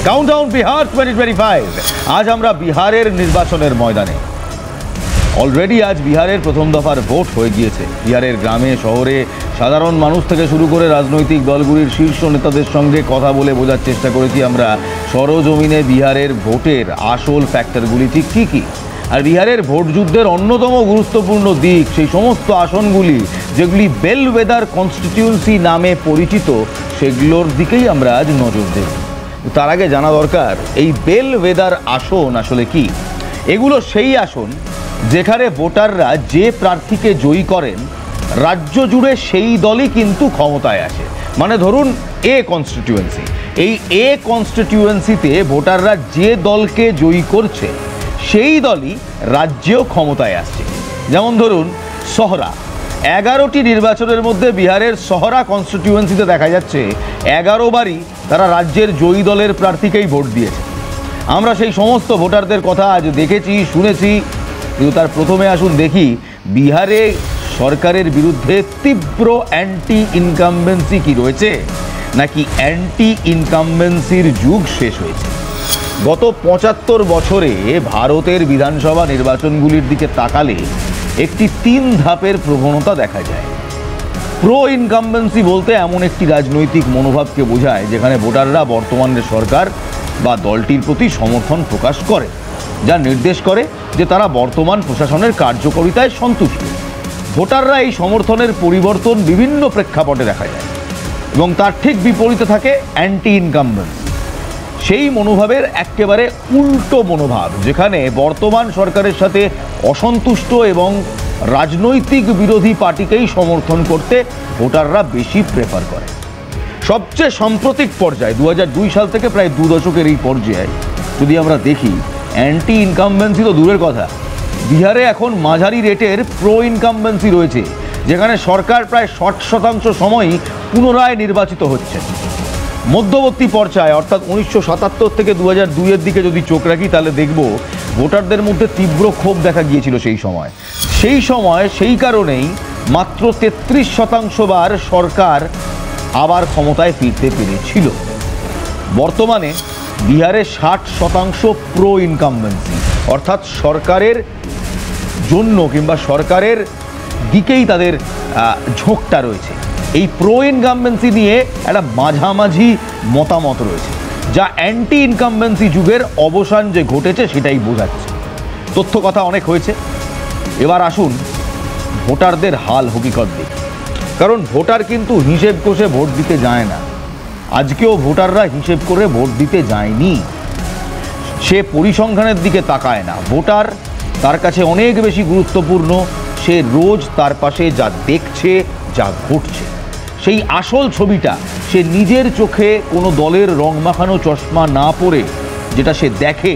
Countdown Bihar 2025। আজ আমরা বিহারের নির্বাচনের ময়দানে। অলরেডি আজ বিহারের প্রথম দফার ভোট হয়ে গিয়েছে। বিহারের গ্রামে শহরে সাধারণ মানুষ থেকে শুরু করে রাজনৈতিক দলগুলির শীর্ষ নেতাদের সঙ্গে কথা বলে বোঝার চেষ্টা করেছি আমরা সরজমিনে বিহারের ভোটের আসল ফ্যাক্টরগুলি ঠিক কী কী। আর বিহারের ভোট যুদ্ধের অন্যতম গুরুত্বপূর্ণ দিক সেই সমস্ত আসনগুলি যেগুলি বেলওয়েদার কনস্টিটিউয়েন্সি নামে পরিচিত, সেগুলোর দিকেই আমরা আজ নজর দেব। তার আগে জানা দরকার এই বেলওয়েদার আসন আসলে কি। এগুলো সেই আসন যেখানে ভোটাররা যে প্রার্থীকে জয়ী করেন রাজ্য জুড়ে সেই দলই কিন্তু ক্ষমতায় আসে। মানে ধরুন এ কনস্টিটিউয়েন্সি, এই এ কনস্টিটিউয়েন্সিতে ভোটাররা যে দলকে জয়ী করছে সেই দলই রাজ্যেও ক্ষমতায় আসছে। যেমন ধরুন সহরা, 11টি নির্বাচনের মধ্যে বিহারের সহরা কনস্টিটিউয়েন্সিতে দেখা যাচ্ছে 11 বারই তারা রাজ্যের জয়ী দলের প্রার্থীকেই ভোট দিয়েছে। আমরা সেই সমস্ত ভোটারদের কথা আজ দেখেছি, শুনেছি। কিন্তু তার প্রথমে আসুন দেখি বিহারে সরকারের বিরুদ্ধে তীব্র অ্যান্টি ইনকামবেন্সি কি রয়েছে, নাকি অ্যান্টি ইনকামবেন্সির যুগ শেষ হয়েছে। গত 75 বছরে ভারতের বিধানসভা নির্বাচনগুলির দিকে তাকালে একটি 3 ধাপের প্রবণতা দেখা যায়। প্রো ইনকামবেন্সি বলতে এমন একটি রাজনৈতিক মনোভাবকে বোঝায় যেখানে ভোটাররা বর্তমানের সরকার বা দলটির প্রতি সমর্থন প্রকাশ করে, যা নির্দেশ করে যে তারা বর্তমান প্রশাসনের কার্যকারিতায় সন্তুষ্ট। ভোটাররা এই সমর্থনের পরিবর্তন বিভিন্ন প্রেক্ষাপটে দেখা যায় এবং তার ঠিক বিপরীতে থাকে অ্যান্টি ইনকামবেন্সি, সেই মনোভাবের একেবারে উল্টো মনোভাব, যেখানে বর্তমান সরকারের সাথে অসন্তুষ্ট এবং রাজনৈতিক বিরোধী পার্টিকেই সমর্থন করতে ভোটাররা বেশি প্রেফার করে। সবচেয়ে সাম্প্রতিক পর্যায়ে 2002 সাল থেকে প্রায় 2 দশকের এই পর্যায়ে যদি আমরা দেখি, অ্যান্টি ইনকামবেন্সি তো দূরের কথা, বিহারে এখন মাঝারি রেটের প্রো ইনকামবেন্সি রয়েছে, যেখানে সরকার প্রায় 60% সময়ই পুনরায় নির্বাচিত হচ্ছে। মধ্যবর্তী পর্যায়ে অর্থাৎ 1977 থেকে 2002-এর দিকে যদি চোখ রাখি তাহলে দেখব ভোটারদের মধ্যে তীব্র ক্ষোভ দেখা গিয়েছিল সেই কারণেই মাত্র 33% বার সরকার আবার ক্ষমতায় ফিরতে পেরেছিল। বর্তমানে বিহারে 60% প্রো ইনকামবেন্সি, অর্থাৎ সরকারের জন্য কিংবা সরকারের দিকেই তাদের ঝোঁকটা রয়েছে। এই প্রো ইনকামবেন্সি নিয়ে একটা মাঝামাঝি মতামত রয়েছে, যা অ্যান্টি ইনকামবেন্সি যুগের অবসান যে ঘটেছে সেটাই বোঝাচ্ছে। তথ্য কথা অনেক হয়েছে, এবার আসুন ভোটারদের হাল হকিকত দেখি। কারণ ভোটার কিন্তু হিসেব কষে ভোট দিতে যায় না। আজকেও ভোটাররা হিসেব করে ভোট দিতে যায়নি, সে পরিসংখ্যানের দিকে তাকায় না। ভোটার তার কাছে অনেক বেশি গুরুত্বপূর্ণ সে রোজ তার পাশে যা দেখছে, যা ঘটছে, সেই আসল ছবিটা সে নিজের চোখে কোনো দলের রং মাখানো চশমা না পরে যেটা সে দেখে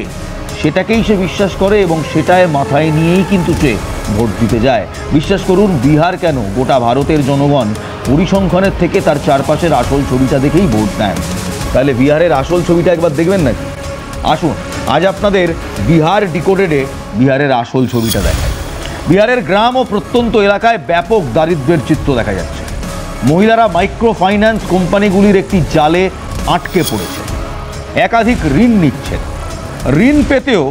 সেটাকেই সে বিশ্বাস করে এবং সেটায় মাথায় নিয়েই কিন্তু সে ভোট দিতে যায়। বিশ্বাস করুন, বিহার কেন, গোটা ভারতের জনগণ পরিসংখ্যানের থেকে তার চারপাশের আসল ছবিটা দেখেই ভোট দেন। তাহলে বিহারের আসল ছবিটা একবার দেখবেন নাকি? আসুন আজ আপনাদের বিহার ডিকোডেডে বিহারের আসল ছবিটা দেখায়। বিহারের গ্রাম ও প্রত্যন্ত এলাকায় ব্যাপক দারিদ্র্যের চিত্র দেখা যাচ্ছে। মহিলারা মাইক্রো ফাইন্যান্স কোম্পানিগুলির একটি জালে আটকে পড়েছে, একাধিক ঋণ নিচ্ছেন, ঋণ পেতেও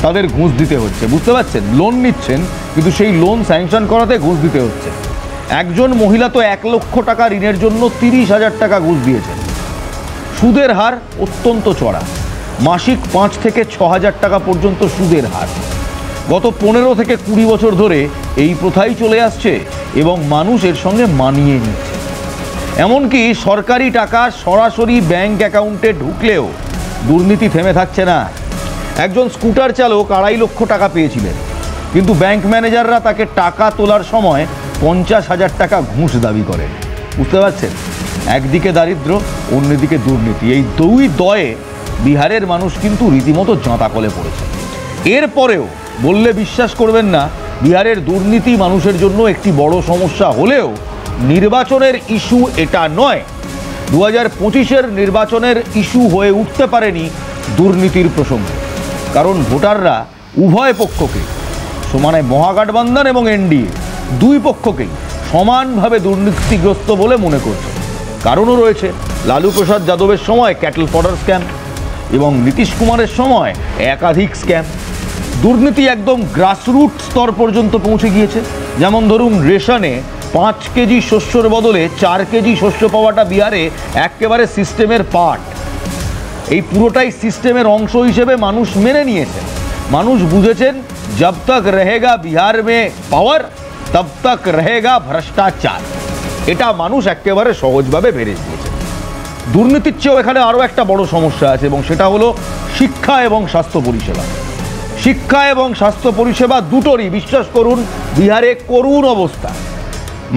তাদের ঘুষ দিতে হচ্ছে। বুঝতে পারছেন, লোন নিচ্ছেন কিন্তু সেই লোন স্যাংশন করাতে ঘুষ দিতে হচ্ছে। একজন মহিলা তো 1 লক্ষ টাকা ঋণের জন্য 30,000 টাকা ঘুষ দিয়েছেন। সুদের হার অত্যন্ত চড়া, মাসিক 5 থেকে 6,000 টাকা পর্যন্ত সুদের হার। গত 15 থেকে 20 বছর ধরে এই প্রথাই চলে আসছে এবং মানুষ এর সঙ্গে মানিয়ে নিচ্ছে। এমনকি সরকারি টাকা সরাসরি ব্যাংক অ্যাকাউন্টে ঢুকলেও দুর্নীতি থেমে থাকছে না। একজন স্কুটার চালক 2.5 লক্ষ টাকা পেয়েছিলেন, কিন্তু ব্যাংক ম্যানেজাররা তাকে টাকা তোলার সময় 50,000 টাকা ঘুষ দাবি করেন। বুঝতে পারছেন, একদিকে দারিদ্র্য, অন্যদিকে দুর্নীতি, এই দুই দয়ে বিহারের মানুষ কিন্তু রীতিমতো জাঁতাকলে পড়েছে। এরপরেও বললে বিশ্বাস করবেন না, বিহারের দুর্নীতি মানুষের জন্য একটি বড় সমস্যা হলেও নির্বাচনের ইস্যু এটা নয়। 2025-এর নির্বাচনের ইস্যু হয়ে উঠতে পারেনি দুর্নীতির প্রসঙ্গ, কারণ ভোটাররা উভয় পক্ষকে সমানে, মহাগঠবন্ধন এবং এনডিএ দুই পক্ষকেই সমানভাবে দুর্নীতিগ্রস্ত বলে মনে করছে। কারণও রয়েছে, লালু প্রসাদ যাদবের সময় ক্যাটল ফডার স্ক্যাম, এবং নীতিশ কুমারের সময় একাধিক স্ক্যাম। দুর্নীতি একদম গ্রাসরুট স্তর পর্যন্ত পৌঁছে গিয়েছে। যেমন ধরুন, রেশনে 5 কেজি শস্যর বদলে 4 কেজি শস্য পাওয়াটা বিহারে একেবারে সিস্টেমের পার্ট। এই পুরোটাই সিস্টেমের অংশ হিসেবে মানুষ মেনে নিয়েছে। মানুষ বুঝেছেন, জব তক রহেগা বিহার মে পাওয়ার তব তক রহেগা ভ্রষ্টাচার। এটা মানুষ একেবারে সহজভাবে বেড়ে দিয়েছে। দুর্নীতির চেয়েও এখানে আরও একটা বড় সমস্যা আছে, এবং সেটা হলো শিক্ষা এবং স্বাস্থ্য পরিষেবা। শিক্ষা এবং স্বাস্থ্য পরিষেবা দুটোরই, বিশ্বাস করুন, বিহারে করুণ অবস্থা।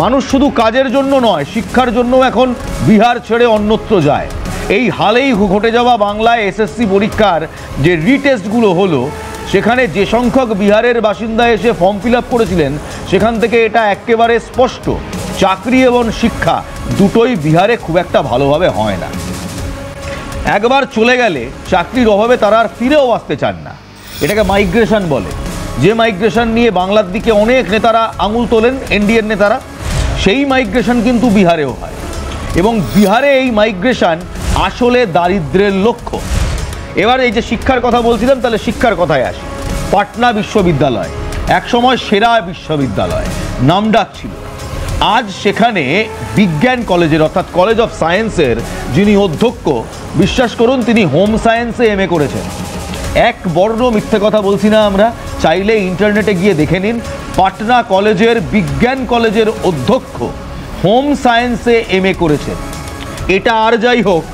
মানুষ শুধু কাজের জন্য নয়, শিক্ষার জন্য এখন বিহার ছেড়ে অন্যত্র যায়। এই হালেই ঘটে যাওয়া বাংলায় এসএসসি পরীক্ষার যে রিটেস্টগুলো হলো, সেখানে যে সংখ্যক বিহারের বাসিন্দা এসে ফর্ম ফিল আপ করেছিলেন, সেখান থেকে এটা একেবারে স্পষ্ট, চাকরি এবং শিক্ষা দুটোই বিহারে খুব একটা ভালোভাবে হয় না। একবার চলে গেলে চাকরির অভাবে তারা আর ফিরেও আসতে চান না। এটাকে মাইগ্রেশন বলে। যে মাইগ্রেশন নিয়ে বাংলার দিকে অনেক নেতারা আঙুল তোলেন, এনডিএর নেতারা, সেই মাইগ্রেশন কিন্তু বিহারেও হয়। এবং বিহারে এই মাইগ্রেশন আসলে দারিদ্র্যের লক্ষ্য। এবার এই যে শিক্ষার কথা বলছিলাম, তাহলে শিক্ষার কথায় আসি। পাটনা বিশ্ববিদ্যালয় একসময় সেরা বিশ্ববিদ্যালয়, নামডাক ছিল। আজ সেখানে বিজ্ঞান কলেজের, অর্থাৎ কলেজ অফ সায়েন্সের যিনি অধ্যক্ষ, বিশ্বাস করুন, তিনি হোম সায়েন্সে এমএ করেছেন। এক বর্ণ মিথ্যে কথা বলছি না আমরা, চাইলে ইন্টারনেটে গিয়ে দেখে নিন। পাটনা কলেজের, বিজ্ঞান কলেজের অধ্যক্ষ হোম সায়েন্সে এমএ করেছেন। এটা আর যাই হোক,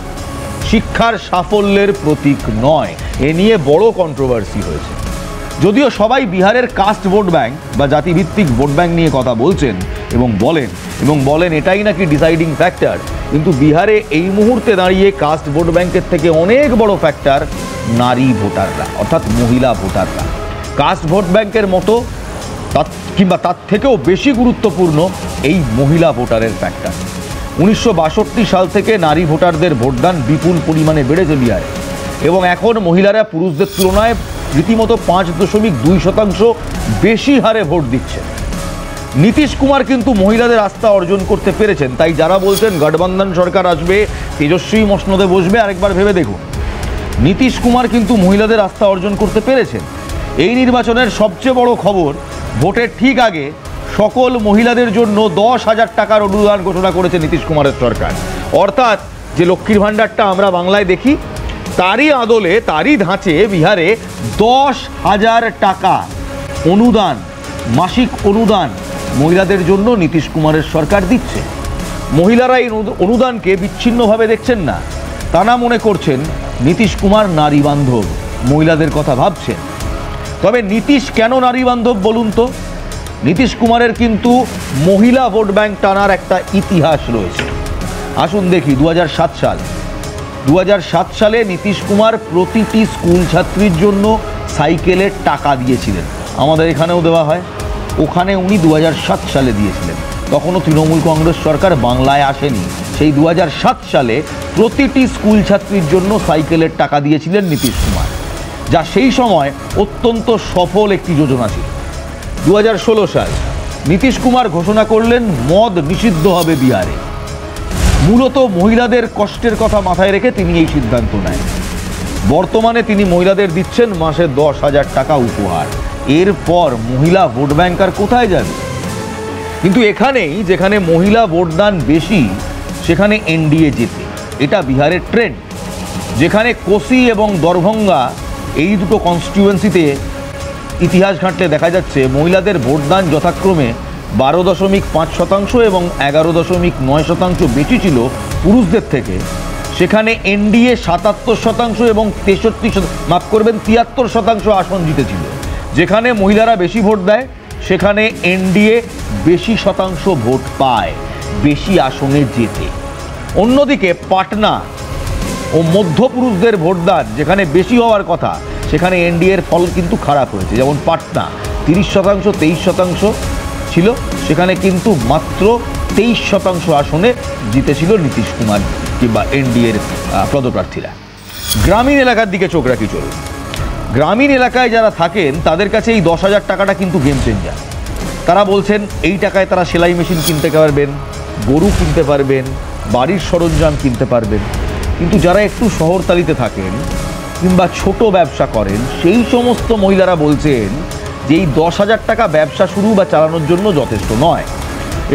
শিক্ষার সাফল্যের প্রতীক নয়। এ নিয়ে বড় কন্ট্রোভার্সি হয়েছে। যদিও সবাই বিহারের কাস্ট ভোট ব্যাংক বা জাতিভিত্তিক ভোট ব্যাংক নিয়ে কথা বলছেন এবং বলেন এটাই নাকি ডিসাইডিং ফ্যাক্টর, কিন্তু বিহারে এই মুহূর্তে দাঁড়িয়ে কাস্ট ভোট ব্যাংকের থেকে অনেক বড় ফ্যাক্টর নারী ভোটাররা, অর্থাৎ মহিলা ভোটাররা। কাস্ট ভোট ব্যাংকের মতো কিংবা তার থেকেও বেশি গুরুত্বপূর্ণ এই মহিলা ভোটারের ফ্যাক্টর। 1962 সাল থেকে নারী ভোটারদের ভোটদান বিপুল পরিমাণে বেড়েছে বিহারে, এবং এখন মহিলারা পুরুষদের তুলনায় রীতিমতো 5.2% বেশি হারে ভোট দিচ্ছে। নীতিশ কুমার কিন্তু মহিলাদের আস্থা অর্জন করতে পেরেছেন। তাই যারা বলছেন গঠবন্ধন সরকার আসবে, তেজস্বী মসনদে বসবে, আরেকবার ভেবে দেখুন, নীতিশ কুমার কিন্তু মহিলাদের আস্থা অর্জন করতে পেরেছেন। এই নির্বাচনের সবচেয়ে বড় খবর, ভোটের ঠিক আগে সকল মহিলাদের জন্য 10,000 টাকার অনুদান ঘোষণা করেছে নীতিশ কুমারের সরকার। অর্থাৎ যে লক্ষ্মীর ভাণ্ডারটা আমরা বাংলায় দেখি, তারই আদলে, তারই ধাঁচে বিহারে 10,000 টাকা অনুদান, মাসিক অনুদান মহিলাদের জন্য নীতিশ কুমারের সরকার দিচ্ছে। মহিলারা এই অনুদানকে বিচ্ছিন্নভাবে দেখছেন না, তারা মনে করছেন নীতিশ কুমার নারী বান্ধব, মহিলাদের কথা ভাবছেন। তবে নীতিশ কেন নারী বান্ধব বলুন তো? নীতিশ কুমারের কিন্তু মহিলা ভোট ব্যাংক টানার একটা ইতিহাস রয়েছে। আসুন দেখি, 2007 সালে নীতিশ কুমার প্রতিটি স্কুল ছাত্রীর জন্য সাইকেলের টাকা দিয়েছিলেন। আমাদের এখানেও দেওয়া হয়, ওখানে উনি 2007 সালে দিয়েছিলেন। তখনও তৃণমূল কংগ্রেস সরকার বাংলায় আসেনি। সেই 2007 সালে প্রতিটি স্কুল ছাত্রীর জন্য সাইকেলের টাকা দিয়েছিলেন নীতিশ কুমার, যা সেই সময় অত্যন্ত সফল একটি যোজনা ছিল। 2016 সাল নীতিশ কুমার ঘোষণা করলেন মদ নিষিদ্ধ হবে বিহারে। মূলত মহিলাদের কষ্টের কথা মাথায় রেখে তিনি এই সিদ্ধান্ত নেন। বর্তমানে তিনি মহিলাদের দিচ্ছেন মাসে 10,000 টাকা উপহার। এরপর মহিলা ভোট ব্যাংক আর কোথায় যাবে? কিন্তু এখানেই, যেখানে মহিলা ভোটদান বেশি, সেখানে এনডিএ জেতে। এটা বিহারের ট্রেন্ড। যেখানে কোসি এবং দরভঙ্গা, এই দুটো কনস্টিটুয়েন্সিতে ইতিহাস ঘাঁটলে দেখা যাচ্ছে মহিলাদের ভোটদান যথাক্রমে 12.5% এবং 11.9% বেশি ছিল পুরুষদের থেকে। সেখানে এনডিএ 77% এবং 73% আসন জিতেছিল। যেখানে মহিলারা বেশি ভোট দেয়, সেখানে এনডিএ বেশি শতাংশ ভোট পায়, বেশি আসনে জেতে। অন্যদিকে পাটনা ও মধ্যপুরুষদের ভোটদান যেখানে বেশি হওয়ার কথা, সেখানে এনডিএর ফল কিন্তু খারাপ হয়েছে। যেমন পাটনা 30%, 23% ছিল, সেখানে কিন্তু মাত্র 23% আসনে জিতেছিল নীতিশ কুমার কিংবা এনডিএর পদপ্রার্থীরা। গ্রামীণ এলাকার দিকে চোখ রাখি চলুন। গ্রামীণ এলাকায় যারা থাকেন তাদের কাছে এই 10,000 টাকাটা কিন্তু গেম চেঞ্জার। তারা বলছেন এই টাকায় তারা সেলাই মেশিন কিনতে পারবেন, গরু কিনতে পারবেন, বাড়ির সরঞ্জাম কিনতে পারবেন। কিন্তু যারা একটু শহরতলিতে থাকেন, কিংবা ছোট ব্যবসা করেন সেই সমস্ত মহিলারা বলছেন যে এই 10,000 টাকা ব্যবসা শুরু বা চালানোর জন্য যথেষ্ট নয়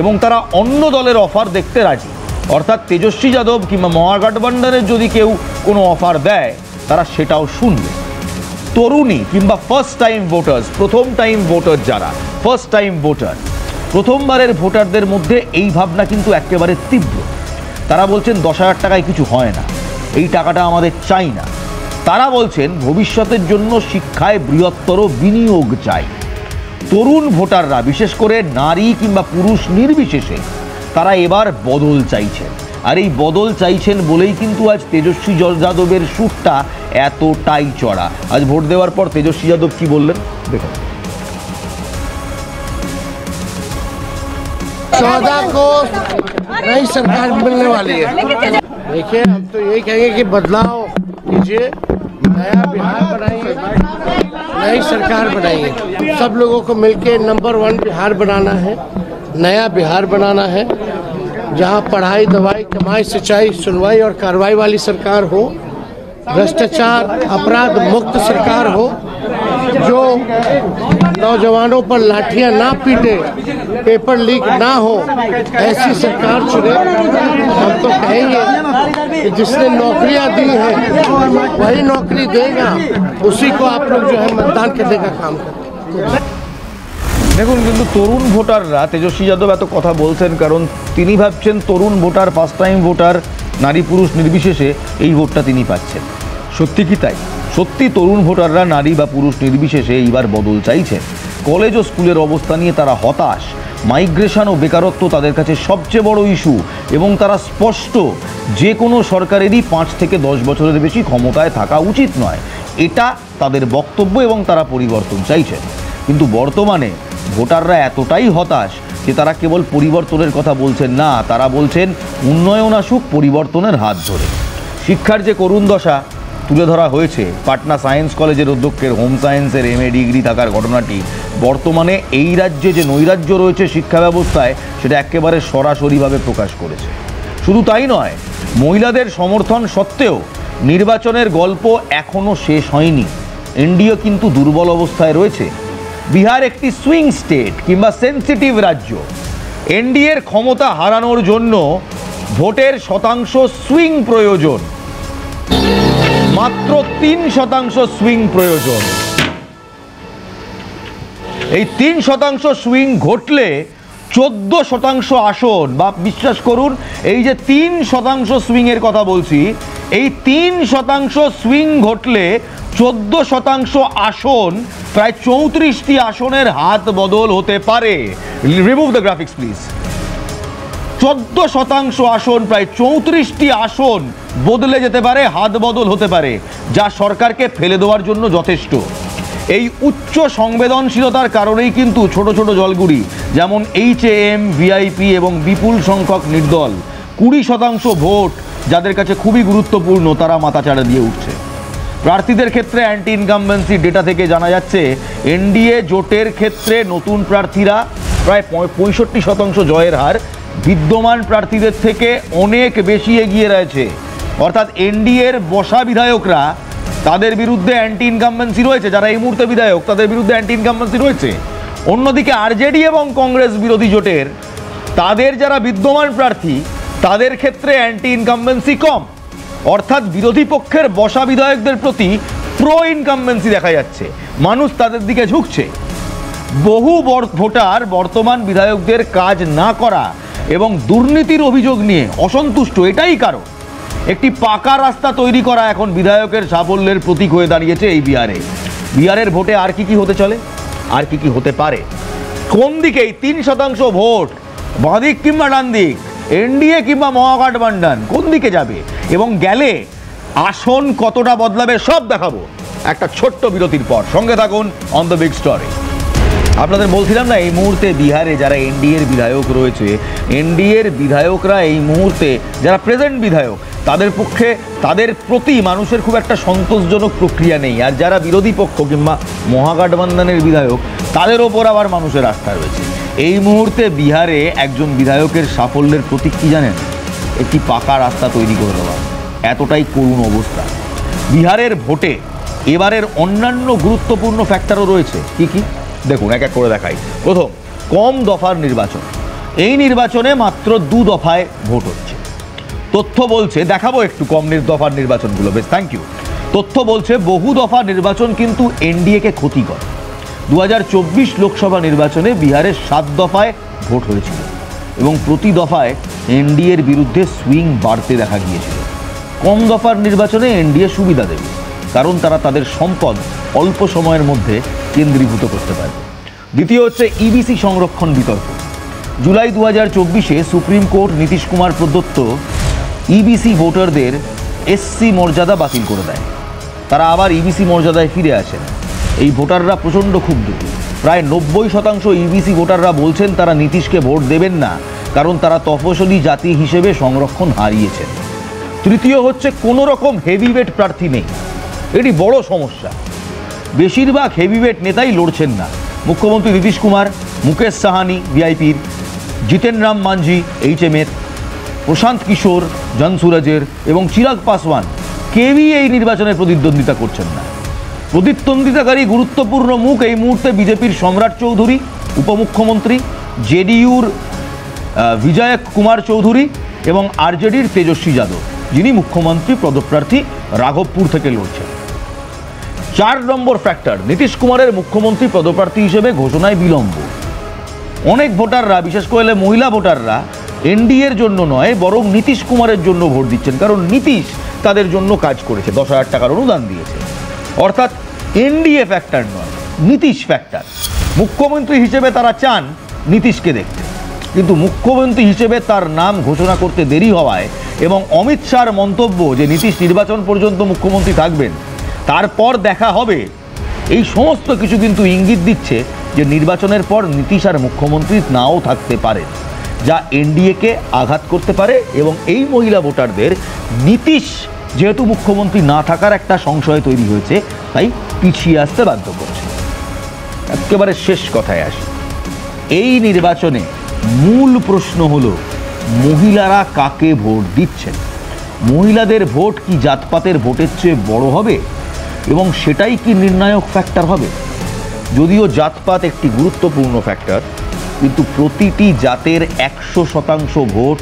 এবং তারা অন্য দলের অফার দেখতে রাজি। অর্থাৎ তেজস্বী যাদব কিংবা মহাগঠবন্ধনের যদি কেউ কোনো অফার দেয় তারা সেটাও শুনবে। তরুণী কিংবা ফার্স্ট টাইম ভোটার্স, প্রথম টাইম ভোটার যারা ফার্স্ট টাইম ভোটার, প্রথমবারের ভোটারদের মধ্যে এই ভাবনা কিন্তু একেবারে তীব্র। তারা বলছেন 10,000 টাকায় কিছু হয় না, এই টাকাটা আমাদের চাই না। তারা বলছেন ভবিষ্যতের জন্য শিক্ষায় বৃহত্তর বিনিয়োগ চাই। তরুণ ভোটাররা, বিশেষ করে নারী কিংবা পুরুষ নির্বিশেষে, তারা এবার বদল চাইছেন। আর এই বদল চাইছেন বলেই কিন্তু আজ তেজস্বী যাদবের সুরটা এতটাই চড়া। আজ ভোট দেওয়ার পর তেজস্বী যাদব কি বললেন দেখুন। 14 को नई सरकार मिलने वाली है। देखिए, हम तो यही कहेंगे कि बदलाव कीजिए, नया बिहार बनाइए, नई सरकार बनाइए। सब लोगों को मिलके नंबर 1 बिहार बनाना है, नया बिहार बनाना है, जहां पढ़ाई, दवाई, कमाई, सिंचाई, सुनवाई और कार्रवाई वाली सरकार हो, भ्रष्टाचार, अपराध मुक्त सरकार हो, जो नौजवानों पर लाठियां ना पीटे, पेपर लीक ना हो, ऐसी सरकार चुने। हम तो कहेंगे कि जिसने नौकरियां दी हैं वही नौकरी देगा, उसी को आप लोग जो है मतदान करने का काम करें। দেখুন, কিন্তু তরুণ ভোটাররা, তেজস্বী যাদব এত কথা বলছেন কারণ তিনি ভাবছেন তরুণ ভোটার, ফার্স্ট টাইম ভোটার, নারী পুরুষ নির্বিশেষে এই ভোটটা তিনি পাচ্ছেন। সত্যি কি তাই? সত্যি তরুণ ভোটাররা নারী বা পুরুষ নির্বিশেষে এইবার বদল চাইছেন। কলেজ ও স্কুলের অবস্থা নিয়ে তারা হতাশ। মাইগ্রেশন ও বেকারত্ব তাদের কাছে সবচেয়ে বড় ইস্যু এবং তারা স্পষ্ট যে কোনো সরকারেরই 5 থেকে 10 বছরের বেশি ক্ষমতায় থাকা উচিত নয়, এটা তাদের বক্তব্য এবং তারা পরিবর্তন চাইছেন। কিন্তু বর্তমানে ভোটাররা এতটাই হতাশ যে তারা কেবল পরিবর্তনের কথা বলছেন না, তারা বলছেন উন্নয়ন আসুক পরিবর্তনের হাত ধরে। শিক্ষার যে করুণ দশা তুলে ধরা হয়েছে, পাটনা সায়েন্স কলেজের অধ্যক্ষের হোম সায়েন্সের MA ডিগ্রি থাকার ঘটনাটি বর্তমানে এই রাজ্যে যে নৈরাজ্য রয়েছে শিক্ষা ব্যবস্থায় সেটা একেবারে সরাসরিভাবে প্রকাশ করেছে। শুধু তাই নয়, মহিলাদের সমর্থন সত্ত্বেও নির্বাচনের গল্প এখনও শেষ হয়নি। এনডিএ কিন্তু দুর্বল অবস্থায় রয়েছে। বিহার একটি সুইং স্টেট কিংবা সেন্সিটিভ রাজ্য। এনডিএর ক্ষমতা হারানোর জন্য ভোটের শতাংশ সুইং প্রয়োজন, মাত্র 3% সুইং প্রয়োজন। এই 3% সুইং ঘটলে 14% আসন, বা বিশ্বাস করুন এই যে 3% সুইংয়ের কথা বলছি, এই 3% সুইং ঘটলে 14% আসন, প্রায় 34টি আসনের হাত বদল হতে পারে। Remove the graphics please. 14% আসন, প্রায় 34টি আসন বদলে যেতে পারে, হাত বদল হতে পারে, যা সরকারকে ফেলে দেওয়ার জন্য যথেষ্ট। এই উচ্চ সংবেদনশীলতার কারণেই কিন্তু ছোট ছোট দলগুলি যেমন HAM, VIP এবং বিপুল সংখ্যক নির্দল 20% ভোট যাদের কাছে খুবই গুরুত্বপূর্ণ, তারা মাথাচাড়া দিয়ে উঠছে। প্রার্থীদের ক্ষেত্রে অ্যান্টি ইনকামবেন্সি ডেটা থেকে জানা যাচ্ছে এনডিএ জোটের ক্ষেত্রে নতুন প্রার্থীরা প্রায় 65% জয়ের হার বিদ্যমান প্রার্থীদের থেকে অনেক বেশি এগিয়ে রয়েছে। অর্থাৎ এনডিএর বসা বিধায়করা, তাদের বিরুদ্ধে অ্যান্টি ইনকামবেন্সি রয়েছে, যারা এই মুহূর্তে বিধায়ক তাদের বিরুদ্ধে অ্যান্টি ইনকামবেন্সি রয়েছে। অন্যদিকে আরজেডি এবং কংগ্রেস বিরোধী জোটের তাদের যারা বিদ্যমান প্রার্থী তাদের ক্ষেত্রে অ্যান্টি ইনকামবেন্সি কম। অর্থাৎ বিরোধী পক্ষের বসা বিধায়কদের প্রতি প্রো ইনকামবেন্সি দেখা যাচ্ছে, মানুষ তাদের দিকে ঝুঁকছে। বহু ভোটার বর্তমান বিধায়কদের কাজ না করা এবং দুর্নীতির অভিযোগ নিয়ে অসন্তুষ্ট, এটাই কারণ। একটি পাকা রাস্তা তৈরি করা এখন বিধায়কের সাফল্যের প্রতীক হয়ে দাঁড়িয়েছে এই বিহারে। বিহারের ভোটে আর কি হতে চলে, আর কি হতে পারে, কোন দিকে এই 3% ভোট, বাঁদিক কিংবা ডান দিক, এনডিএ কিংবা মহাগঠবন্ধন কোন দিকে যাবে এবং গেলে আসন কতটা বদলাবে সব দেখাবো একটা ছোট্ট বিরতির পর। সঙ্গে থাকুন অন দ্য বিগ স্টোরি। আপনাদের বলছিলাম না, এই মুহূর্তে বিহারে যারা এনডিএর বিধায়ক রয়েছে, এনডিএর বিধায়করা এই মুহূর্তে যারা প্রেজেন্ট বিধায়ক, তাদের পক্ষে তাদের প্রতি মানুষের খুব একটা সন্তোষজনক প্রক্রিয়া নেই। আর যারা বিরোধী পক্ষ কিংবা মহাগঠবন্ধনের বিধায়ক, তাদের ওপর আবার মানুষের আস্থা রয়েছে। এই মুহূর্তে বিহারে একজন বিধায়কের সাফল্যের প্রতীক কি জানেন? একটি পাকা রাস্তা তৈরি করে দেওয়া। এতটাই করুণ অবস্থা। বিহারের ভোটে এবারের অন্যান্য গুরুত্বপূর্ণ ফ্যাক্টরও রয়েছে। কি কি দেখুন, এক এক করে দেখাই। প্রথম, কম দফার নির্বাচন। এই নির্বাচনে মাত্র 2 দফায় ভোট হচ্ছে। তথ্য বলছে, দেখাবো একটু কম দফার নির্বাচনগুলো, বেশ থ্যাংক ইউ। তথ্য বলছে বহু দফা নির্বাচন কিন্তু এনডিএকে ক্ষতি করে। 2024 লোকসভা নির্বাচনে বিহারের 7 দফায় ভোট হয়েছিল এবং প্রতি দফায় এনডিএর বিরুদ্ধে সুইং বাড়তে দেখা গিয়েছিল। কম দফার নির্বাচনে এনডিএ সুবিধা দেবে, কারণ তারা তাদের সম্পদ অল্প সময়ের মধ্যে কেন্দ্রীভূত করতে পারবে। দ্বিতীয় হচ্ছে ইবিসি সংরক্ষণ বিতর্ক। জুলাই 2024-এ সুপ্রিম কোর্ট নীতিশ কুমার প্রদত্ত ইবিসি ভোটারদের এসসি মর্যাদা বাতিল করে দেয়। তারা আবার ইবিসি মর্যাদায় ফিরে আসেন। এই ভোটাররা প্রচণ্ড ক্ষুব্ধ। প্রায় 90% ইবিসি ভোটাররা বলছেন তারা নীতিশকে ভোট দেবেন না, কারণ তারা তফসিলি জাতি হিসেবে সংরক্ষণ হারিয়েছেন। তৃতীয় হচ্ছে কোনো রকম হেভিওয়েট প্রার্থী নেই। এটি বড় সমস্যা। বেশিরভাগ হেভিওয়েট নেতাই লড়ছেন না। মুখ্যমন্ত্রী নীতিশ কুমার, মুকেশ সাহানি ভিআইপির, জিতেন রাম মাঞ্ঝি এইচএমের, প্রশান্ত কিশোর জনসুরজের এবং চিরাগ পাসওয়ান কেউই এই নির্বাচনে প্রতিদ্বন্দ্বিতা করছেন না। প্রতিদ্বন্দ্বিতাকারী গুরুত্বপূর্ণ মুখ এই মুহূর্তে বিজেপির সম্রাট চৌধুরী উপমুখ্যমন্ত্রী, জেডিইউর বিজয় কুমার চৌধুরী এবং আরজেডির তেজস্বী যাদব, যিনি মুখ্যমন্ত্রী পদপ্রার্থী রাঘবপুর থেকে লড়ছেন। 4 নম্বর ফ্যাক্টর, নীতিশ কুমারের মুখ্যমন্ত্রী পদপ্রার্থী হিসেবে ঘোষণায় বিলম্ব। অনেক ভোটাররা, বিশেষ করে মহিলা ভোটাররা, এনডিএর জন্য নয় বরং নীতিশ কুমারের জন্য ভোট দিচ্ছেন, কারণ নীতিশ তাদের জন্য কাজ করেছে, 10,000 টাকার অনুদান দিয়েছে। অর্থাৎ এনডিএ ফ্যাক্টর নয়, নীতিশ ফ্যাক্টর। মুখ্যমন্ত্রী হিসেবে তারা চান নীতিশকে দেখতে, কিন্তু মুখ্যমন্ত্রী হিসেবে তার নাম ঘোষণা করতে দেরি হওয়ায় এবং অমিত শাহর মন্তব্য যে নীতিশ নির্বাচন পর্যন্ত মুখ্যমন্ত্রী থাকবেন, তারপর দেখা হবে, এই সমস্ত কিছু কিন্তু ইঙ্গিত দিচ্ছে যে নির্বাচনের পর নীতিশ আর মুখ্যমন্ত্রী নাও থাকতে পারে, যা এনডিএকে আঘাত করতে পারে এবং এই মহিলা ভোটারদের নীতিশ যেহেতু মুখ্যমন্ত্রী না থাকার একটা সংশয় তৈরি হয়েছে, তাই পিছিয়ে আসতে বাধ্য করছে। একেবারে শেষ কথায় আসি। এই নির্বাচনে মূল প্রশ্ন হলো মহিলারা কাকে ভোট দিচ্ছেন। মহিলাদের ভোট কি জাতপাতের ভোটের চেয়ে বড় হবে এবং সেটাই কি নির্ণায়ক ফ্যাক্টর হবে? যদিও জাতপাত একটি গুরুত্বপূর্ণ ফ্যাক্টর, কিন্তু প্রতিটি জাতের 100% ভোট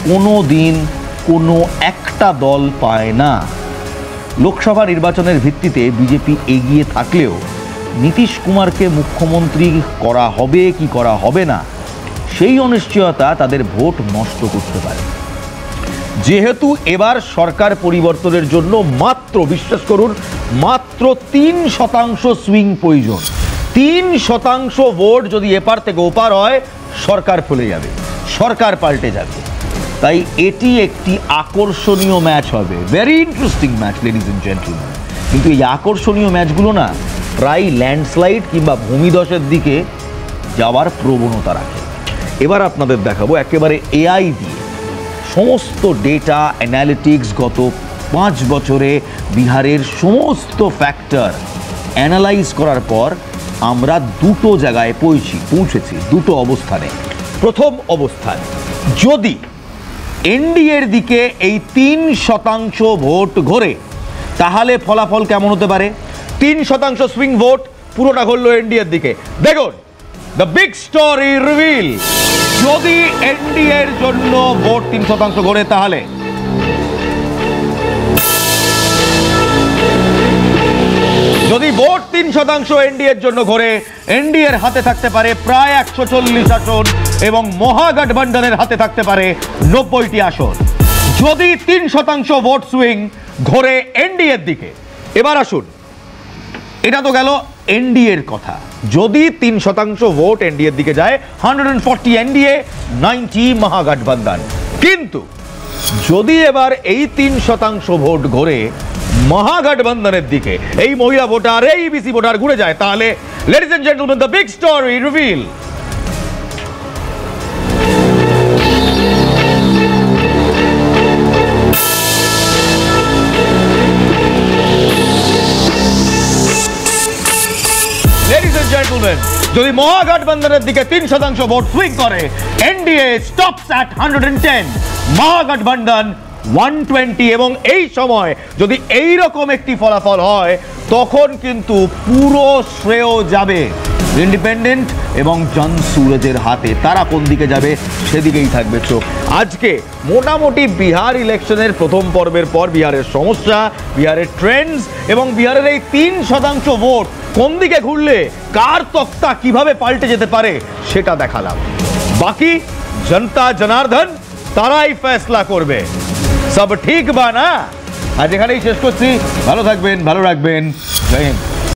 কোনো দিন কোনো একটা দল পায় না। লোকসভা নির্বাচনের ভিত্তিতে বিজেপি এগিয়ে থাকলেও নীতিশ কুমারকে মুখ্যমন্ত্রী করা হবে কি করা হবে না, সেই অনিশ্চয়তা তাদের ভোট নষ্ট করতে পারে। যেহেতু এবার সরকার পরিবর্তনের জন্য মাত্র, বিশ্বাস করুন, মাত্র 3% সুইং প্রয়োজন। 3% ভোট যদি এপার থেকে ওপার হয়, সরকার ফলে যাবে, সরকার পাল্টে যাবে। তাই এটি একটি আকর্ষণীয় ম্যাচ হবে, very interesting match ladies and gentleman. কিন্তু এই আকর্ষণীয় ম্যাচগুলো না প্রায় ল্যান্ডস্লাইড কিংবা ভূমিধসের দিকে যাওয়ার প্রবণতা রাখে। এবার আপনাদের দেখাবো একেবারে এআই দিয়ে সমস্ত ডেটা অ্যানালিটিক্স গত 5 বছরে বিহারের সমস্ত ফ্যাক্টর অ্যানালাইজ করার পর আমরা 2টো জায়গায় পৌঁছেছি, 2টো অবস্থানে। প্রথম অবস্থান, যদি এনডিএর দিকে এই 3% ভোট ঘোরে, তাহলে ফলাফল কেমন হতে পারে? 3% সুইং ভোট, পুরোটা ঘুরলো এনডিএর দিকে। দেখুন, দ্য বিগ স্টোরি রিভিল। যদি এনডিএর জন্য ভোট 3% ঘোরে, তাহলে যদি ভোট 3% এনডিএর জন্য ঘোরে, এনডিএর হাতে থাকতে পারে প্রায় 140 আসন এবং মহাগঠবন্ধনের হাতে থাকতে পারে 90টি আসন। যদি 3% ভোট সুইং ঘোরে এনডিএর দিকে, এবার আসুন, এটা তো গেল এনডিএর কথা। যদি 3% ভোট এনডিএর দিকে যায়, 140 এনডিএ, 90 মহাগঠবন্ধন। কিন্তু যদি এবার এই 3% ভোট ঘোরে মহাগঠবন্ধনের দিকে, এই মহিলা ভোটার, এই ইবিসি ভোটার ঘুরে যায়, তাহলে ladies and gentleman, the big story reveal. যদি মহাগঠবন্ধনের দিকে 3% ভোট সুইং করে, এনডিএ স্টপস অ্যাট 110, মহাগঠবন্ধন 120 এবং এই সময় যদি এই রকম একটি ফলাফল হয় তখন কিন্তু পুরো শ্রেয় যাবে ইন্ডিপেন্ডেন্ট এবং জন সুরজের হাতে। তারা কোন দিকে যাবে সেদিকেই থাকবে চোখ। আজকে মোটামুটি বিহার ইলেকশনের প্রথম পর্বের পর বিহারের সমস্যা, বিহারের ট্রেন্ডস এবং বিহারের এই 3% ভোট কোন দিকে ঘুরলে কার তক্তা কিভাবে পাল্টে যেতে পারে সেটা দেখালাম। বাকি জনতা জনার্দন তারাই ফেসলা করবে। সব ঠিক বা না? আজ এখানেই শেষ করছি। ভালো থাকবেন, ভালো রাখবেন। জয় হিন্দ।